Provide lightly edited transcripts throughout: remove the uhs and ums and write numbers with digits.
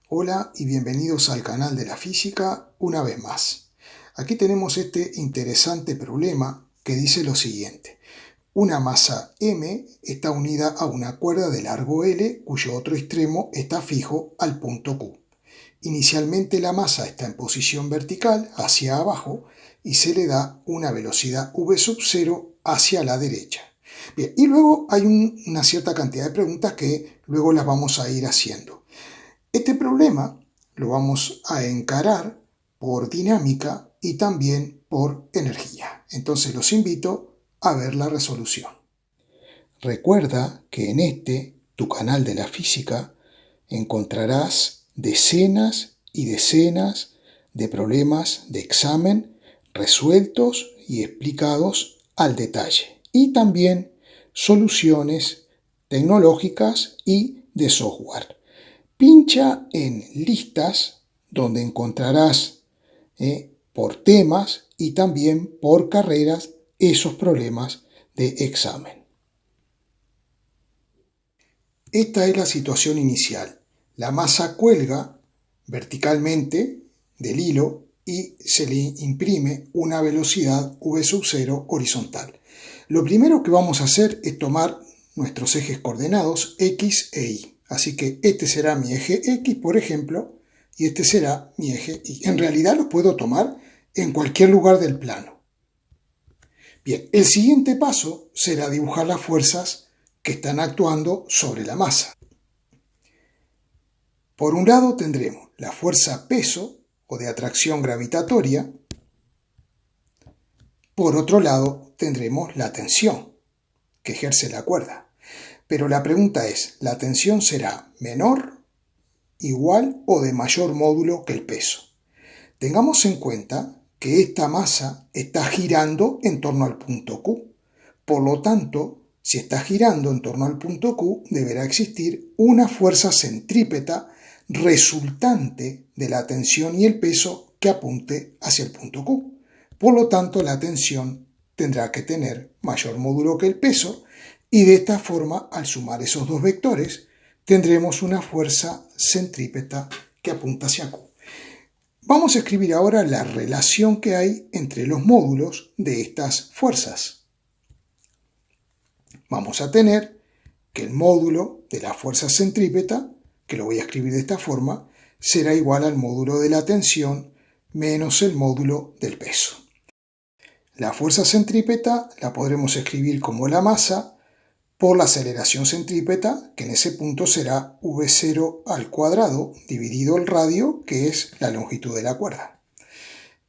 Hola y bienvenidos al canal de la física una vez más. Aquí tenemos este interesante problema que dice lo siguiente. Una masa m está unida a una cuerda de largo L cuyo otro extremo está fijo al punto Q. Inicialmente la masa está en posición vertical hacia abajo y se le da una velocidad v sub 0 hacia la derecha. Bien, y luego hay una cierta cantidad de preguntas que luego las vamos a ir haciendo. Este problema lo vamos a encarar por dinámica y también por energía. Entonces los invito a ver la resolución. Recuerda que en tu canal de la física, encontrarás decenas y decenas de problemas de examen resueltos y explicados al detalle. Y también soluciones tecnológicas y de software. Pincha en listas donde encontrarás por temas y también por carreras esos problemas de examen. Esta es la situación inicial. La masa cuelga verticalmente del hilo y se le imprime una velocidad v sub 0 horizontal. Lo primero que vamos a hacer es tomar nuestros ejes coordenados x e y. Así que este será mi eje X, por ejemplo, y este será mi eje Y. En realidad los puedo tomar en cualquier lugar del plano. Bien, el siguiente paso será dibujar las fuerzas que están actuando sobre la masa. Por un lado tendremos la fuerza peso o de atracción gravitatoria. Por otro lado tendremos la tensión que ejerce la cuerda. Pero la pregunta es, ¿la tensión será menor, igual o de mayor módulo que el peso? Tengamos en cuenta que esta masa está girando en torno al punto Q. Por lo tanto, si está girando en torno al punto Q, deberá existir una fuerza centrípeta resultante de la tensión y el peso que apunte hacia el punto Q. Por lo tanto, la tensión tendrá que tener mayor módulo que el peso y de esta forma, al sumar esos dos vectores, tendremos una fuerza centrípeta que apunta hacia Q. Vamos a escribir ahora la relación que hay entre los módulos de estas fuerzas. Vamos a tener que el módulo de la fuerza centrípeta, que lo voy a escribir de esta forma, será igual al módulo de la tensión menos el módulo del peso. La fuerza centrípeta la podremos escribir como la masa por la aceleración centrípeta, que en ese punto será v0 al cuadrado dividido el radio, que es la longitud de la cuerda.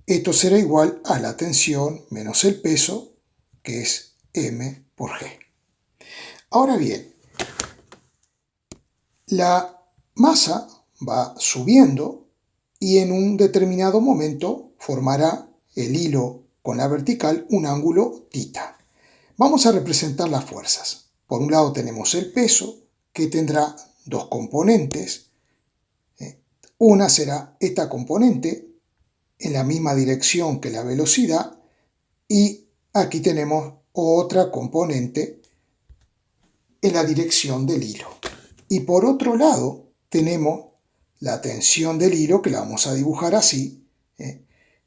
Esto será igual a la tensión menos el peso, que es m por g. Ahora bien, la masa va subiendo y en un determinado momento formará el hilo con la vertical un ángulo θ. Vamos a representar las fuerzas. Por un lado tenemos el peso, que tendrá dos componentes. Una será esta componente en la misma dirección que la velocidad y aquí tenemos otra componente en la dirección del hilo. Y por otro lado tenemos la tensión del hilo, que la vamos a dibujar así,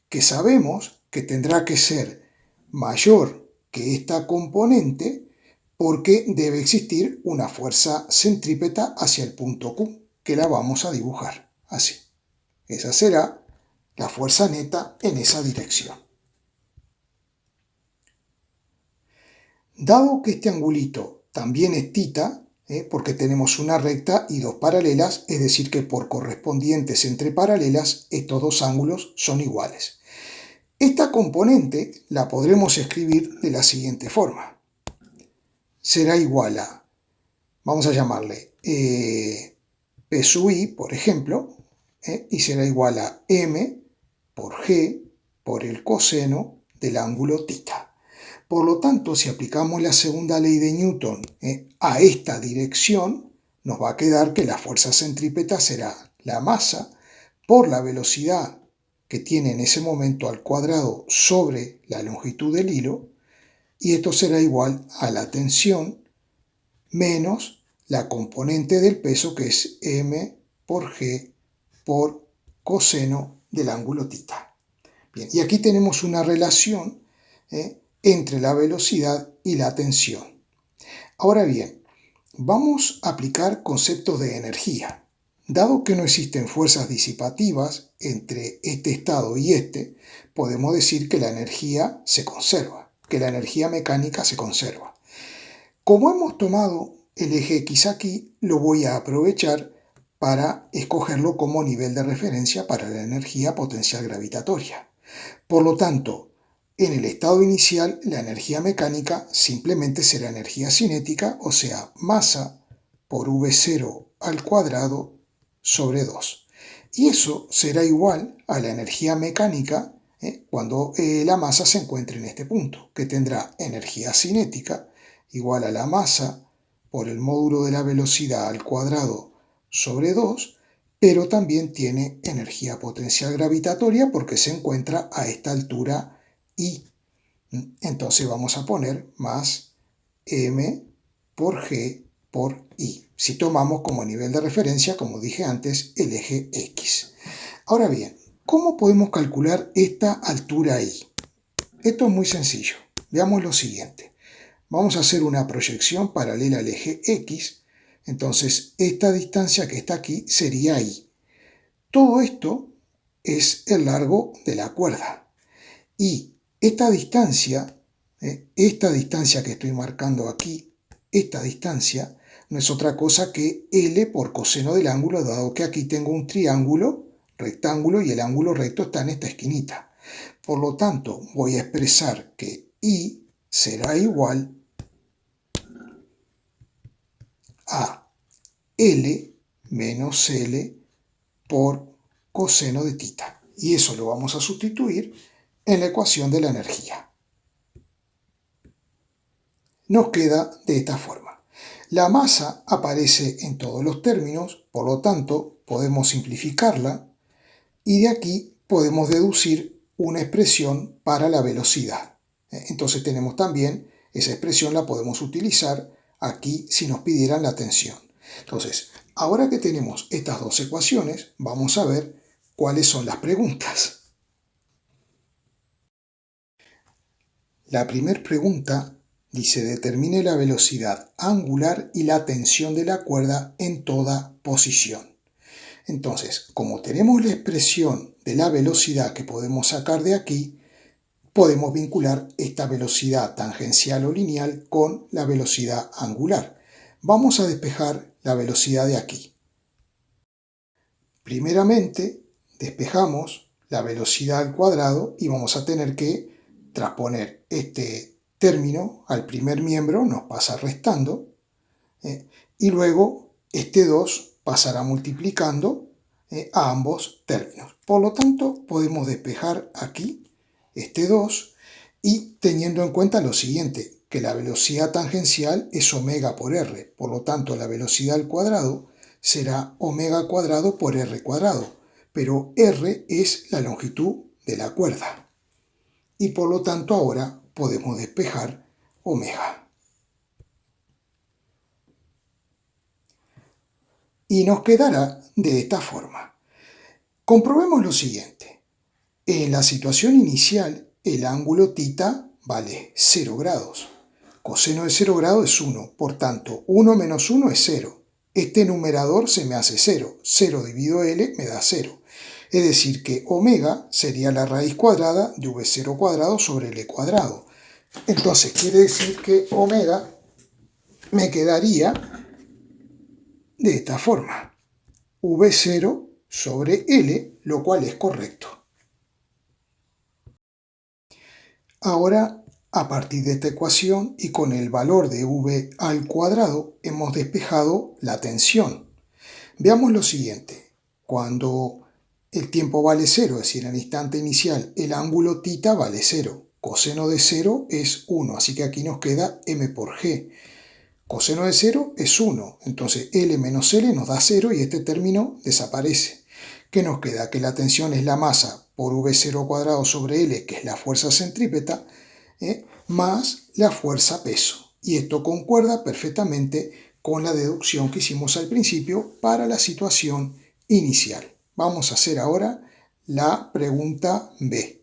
que sabemos que tendrá que ser mayor que esta componente porque debe existir una fuerza centrípeta hacia el punto Q, que la vamos a dibujar así. Esa será la fuerza neta en esa dirección. Dado que este angulito también es θ, porque tenemos una recta y dos paralelas, es decir que por correspondientes entre paralelas estos dos ángulos son iguales. Esta componente la podremos escribir de la siguiente forma. Será igual a, vamos a llamarle P sub i, por ejemplo, y será igual a m por g por el coseno del ángulo θ. Por lo tanto, si aplicamos la segunda ley de Newton a esta dirección, nos va a quedar que la fuerza centrípeta será la masa por la velocidad que tiene en ese momento al cuadrado sobre la longitud del hilo, y esto será igual a la tensión menos la componente del peso, que es m por g por coseno del ángulo tita. Bien, y aquí tenemos una relación entre la velocidad y la tensión. Ahora bien, vamos a aplicar conceptos de energía. Dado que no existen fuerzas disipativas entre este estado y este, podemos decir que la energía se conserva, que la energía mecánica se conserva. Como hemos tomado el eje X aquí, lo voy a aprovechar para escogerlo como nivel de referencia para la energía potencial gravitatoria. Por lo tanto, en el estado inicial, la energía mecánica simplemente será energía cinética, o sea, masa por V0 al cuadrado sobre 2. Y eso será igual a la energía mecánica cuando la masa se encuentre en este punto, que tendrá energía cinética igual a la masa por el módulo de la velocidad al cuadrado sobre 2, pero también tiene energía potencial gravitatoria porque se encuentra a esta altura I. Entonces vamos a poner más m por g por I, si tomamos como nivel de referencia, como dije antes, el eje X. Ahora bien, ¿cómo podemos calcular esta altura I? Esto es muy sencillo. Veamos lo siguiente. Vamos a hacer una proyección paralela al eje X. Entonces, esta distancia que está aquí sería I. Todo esto es el largo de la cuerda. Y esta distancia que estoy marcando aquí, esta distancia, no es otra cosa que L por coseno del ángulo, dado que aquí tengo un triángulo rectángulo y el ángulo recto está en esta esquinita. Por lo tanto, voy a expresar que I será igual a L menos L por coseno de tita. Y eso lo vamos a sustituir en la ecuación de la energía. Nos queda de esta forma. La masa aparece en todos los términos, por lo tanto podemos simplificarla y de aquí podemos deducir una expresión para la velocidad. Entonces tenemos también esa expresión, la podemos utilizar aquí si nos pidieran la tensión. Entonces, ahora que tenemos estas dos ecuaciones, vamos a ver cuáles son las preguntas. La primera pregunta dice: determine la velocidad angular y la tensión de la cuerda en toda posición. Entonces, como tenemos la expresión de la velocidad que podemos sacar de aquí, podemos vincular esta velocidad tangencial o lineal con la velocidad angular. Vamos a despejar la velocidad de aquí. Primeramente, despejamos la velocidad al cuadrado y vamos a tener que transponer este término al primer miembro, nos pasa restando, y luego este 2 pasará multiplicando a ambos términos. Por lo tanto, podemos despejar aquí este 2 y teniendo en cuenta lo siguiente, que la velocidad tangencial es omega por r, por lo tanto la velocidad al cuadrado será omega cuadrado por r cuadrado, pero r es la longitud de la cuerda. Y por lo tanto ahora podemos despejar omega. Y nos quedará de esta forma. Comprobemos lo siguiente. En la situación inicial, el ángulo tita vale 0 grados. Coseno de 0 grados es 1, por tanto 1 menos 1 es 0. Este numerador se me hace 0. 0 dividido L me da 0. Es decir que omega sería la raíz cuadrada de V0 cuadrado sobre L cuadrado. Entonces quiere decir que omega me quedaría de esta forma. V0 sobre L, lo cual es correcto. Ahora, a partir de esta ecuación y con el valor de V al cuadrado, hemos despejado la tensión. Veamos lo siguiente. Cuando el tiempo vale 0, es decir, en el instante inicial, el ángulo tita vale 0. Coseno de 0 es 1, así que aquí nos queda m por g. Coseno de 0 es 1, entonces L menos L nos da 0 y este término desaparece. ¿Qué nos queda? Que la tensión es la masa por V0 cuadrado sobre L, que es la fuerza centrípeta, más la fuerza peso. Y esto concuerda perfectamente con la deducción que hicimos al principio para la situación inicial. vamos a hacer ahora la pregunta B.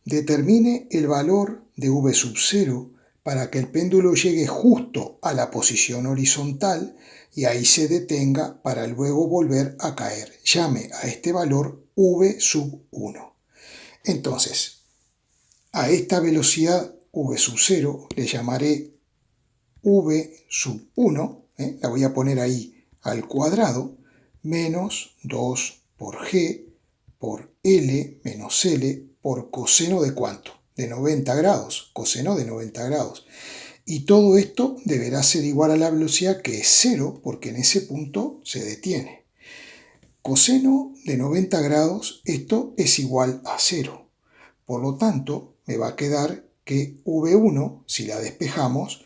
Determine el valor de V sub 0 para que el péndulo llegue justo a la posición horizontal y ahí se detenga para luego volver a caer. Llame a este valor V sub 1. Entonces, a esta velocidad V sub 0 le llamaré V sub 1, la voy a poner ahí al cuadrado, menos 2 por G por L menos L por coseno de ¿cuánto? De 90 grados, coseno de 90 grados. Y todo esto deberá ser igual a la velocidad que es 0, porque en ese punto se detiene. Coseno de 90 grados, esto es igual a 0. Por lo tanto, me va a quedar que V1, si la despejamos,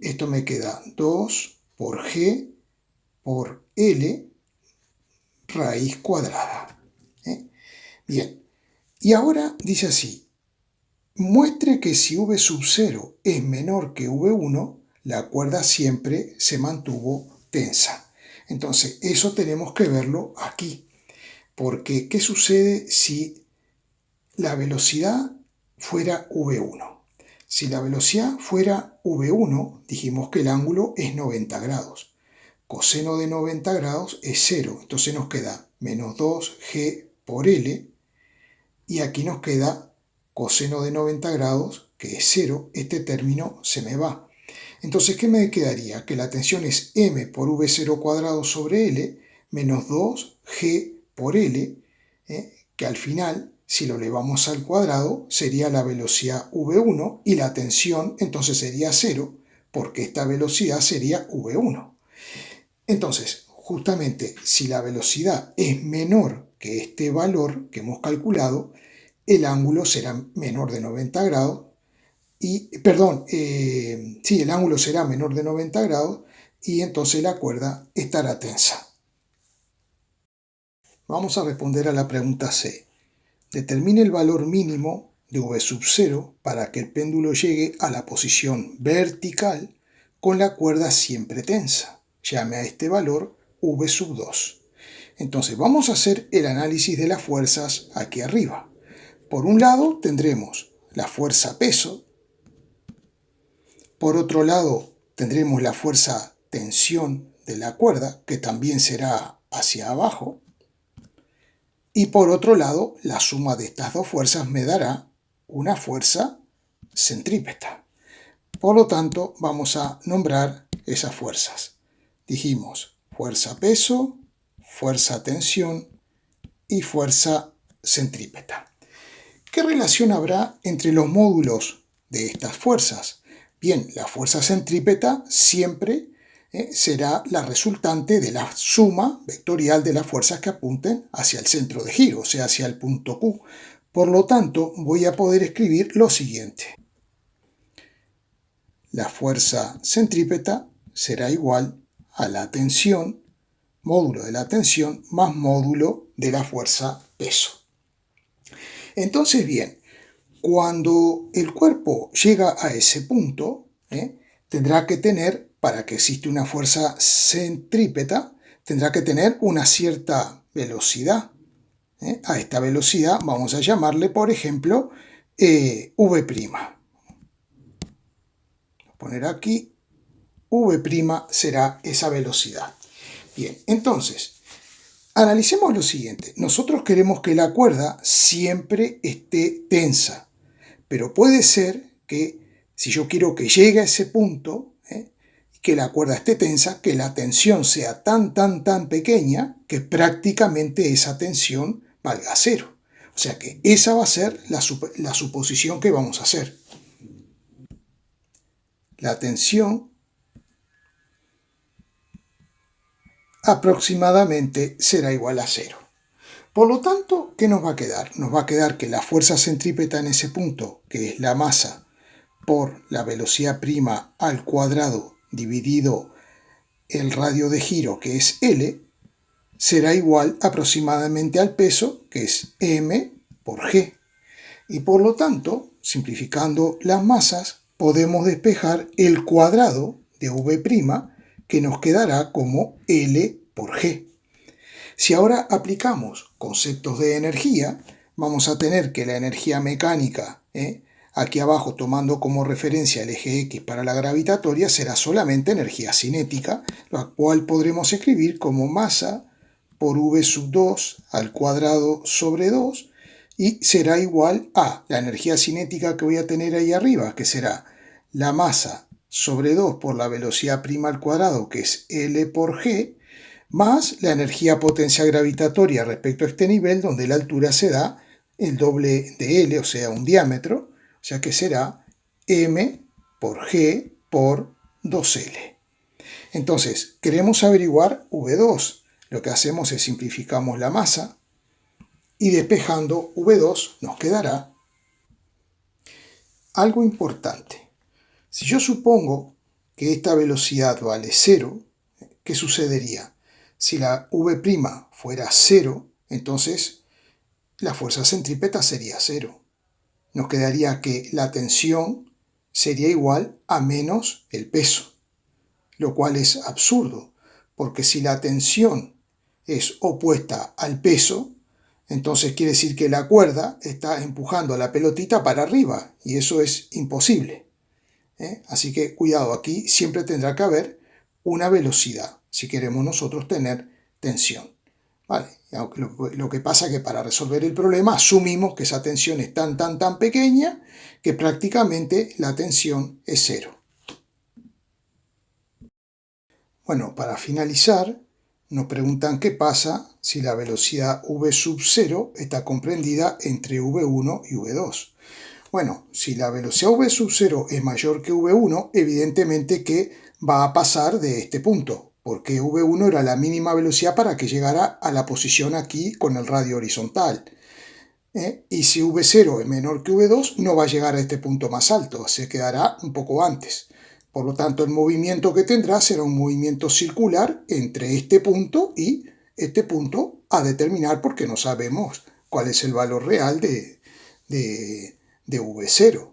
esto me queda 2 por G por L raíz cuadrada. Bien, y ahora dice así, muestre que si V sub 0 es menor que V1, la cuerda siempre se mantuvo tensa. Entonces, eso tenemos que verlo aquí, porque ¿qué sucede si la velocidad fuera V1? Si la velocidad fuera V1, dijimos que el ángulo es 90 grados. Coseno de 90 grados es 0, entonces nos queda menos 2G por L, y aquí nos queda coseno de 90 grados, que es 0, este término se me va. Entonces, ¿qué me quedaría? Que la tensión es m por V0 cuadrado sobre L, menos 2G por L, que al final, si lo elevamos al cuadrado, sería la velocidad V1 y la tensión entonces sería 0, porque esta velocidad sería V1. Entonces, justamente, si la velocidad es menor que este valor que hemos calculado, el ángulo será menor de 90 grados, el ángulo será menor de 90 grados y entonces la cuerda estará tensa. Vamos a responder a la pregunta C. Determine el valor mínimo de V sub 0 para que el péndulo llegue a la posición vertical con la cuerda siempre tensa. Llame a este valor V sub 2. Entonces vamos a hacer el análisis de las fuerzas aquí arriba. Por un lado tendremos la fuerza peso, por otro lado tendremos la fuerza tensión de la cuerda, que también será hacia abajo, y por otro lado la suma de estas dos fuerzas me dará una fuerza centrípeta. Por lo tanto vamos a nombrar esas fuerzas. Dijimos fuerza peso, fuerza tensión y fuerza centrípeta. ¿Qué relación habrá entre los módulos de estas fuerzas? Bien, la fuerza centrípeta siempre será la resultante de la suma vectorial de las fuerzas que apunten hacia el centro de giro, o sea, hacia el punto Q. Por lo tanto, voy a poder escribir lo siguiente. La fuerza centrípeta será igual a la tensión, módulo de la tensión, más módulo de la fuerza peso. Entonces, bien, cuando el cuerpo llega a ese punto, tendrá que tener, para que exista una fuerza centrípeta, tendrá que tener una cierta velocidad. A esta velocidad vamos a llamarle, por ejemplo, V'. Voy a poner aquí, V' será esa velocidad. Bien, entonces, analicemos lo siguiente. Nosotros queremos que la cuerda siempre esté tensa, pero puede ser que si yo quiero que llegue a ese punto, que la cuerda esté tensa, que la tensión sea tan pequeña que prácticamente esa tensión valga 0. O sea que esa va a ser la suposición que vamos a hacer. La tensión aproximadamente será igual a 0. Por lo tanto, ¿qué nos va a quedar? Nos va a quedar que la fuerza centrípeta en ese punto, que es la masa por la velocidad prima al cuadrado dividido el radio de giro, que es L, será igual aproximadamente al peso, que es m por g. Y por lo tanto, simplificando las masas, podemos despejar el cuadrado de V', que nos quedará como L por G. Si ahora aplicamos conceptos de energía, vamos a tener que la energía mecánica, aquí abajo tomando como referencia el eje X para la gravitatoria, será solamente energía cinética, la cual podremos escribir como masa por V sub 2 al cuadrado sobre 2, y será igual a la energía cinética que voy a tener ahí arriba, que será la masa sobre 2 por la velocidad prima al cuadrado, que es L por G, más la energía potencia gravitatoria respecto a este nivel, donde la altura se da el doble de L, o sea, un diámetro, o sea que será M por G por 2L. Entonces, queremos averiguar V2. Lo que hacemos es simplificamos la masa y despejando V2 nos quedará algo importante. Si yo supongo que esta velocidad vale 0, ¿qué sucedería? Si la V' fuera 0, entonces la fuerza centrípeta sería 0. Nos quedaría que la tensión sería igual a menos el peso, lo cual es absurdo, porque si la tensión es opuesta al peso, entonces quiere decir que la cuerda está empujando a la pelotita para arriba, y eso es imposible. Así que cuidado, aquí siempre tendrá que haber una velocidad si queremos nosotros tener tensión. ¿Vale? Lo que pasa es que para resolver el problema asumimos que esa tensión es tan pequeña que prácticamente la tensión es 0. Bueno, para finalizar, nos preguntan qué pasa si la velocidad v sub 0 está comprendida entre v1 y v2. Bueno, si la velocidad v sub 0 es mayor que v1, evidentemente que va a pasar de este punto, porque v1 era la mínima velocidad para que llegara a la posición aquí con el radio horizontal. Y si v0 es menor que v2, no va a llegar a este punto más alto, se quedará un poco antes. Por lo tanto, el movimiento que tendrá será un movimiento circular entre este punto y este punto a determinar, porque no sabemos cuál es el valor real de v0.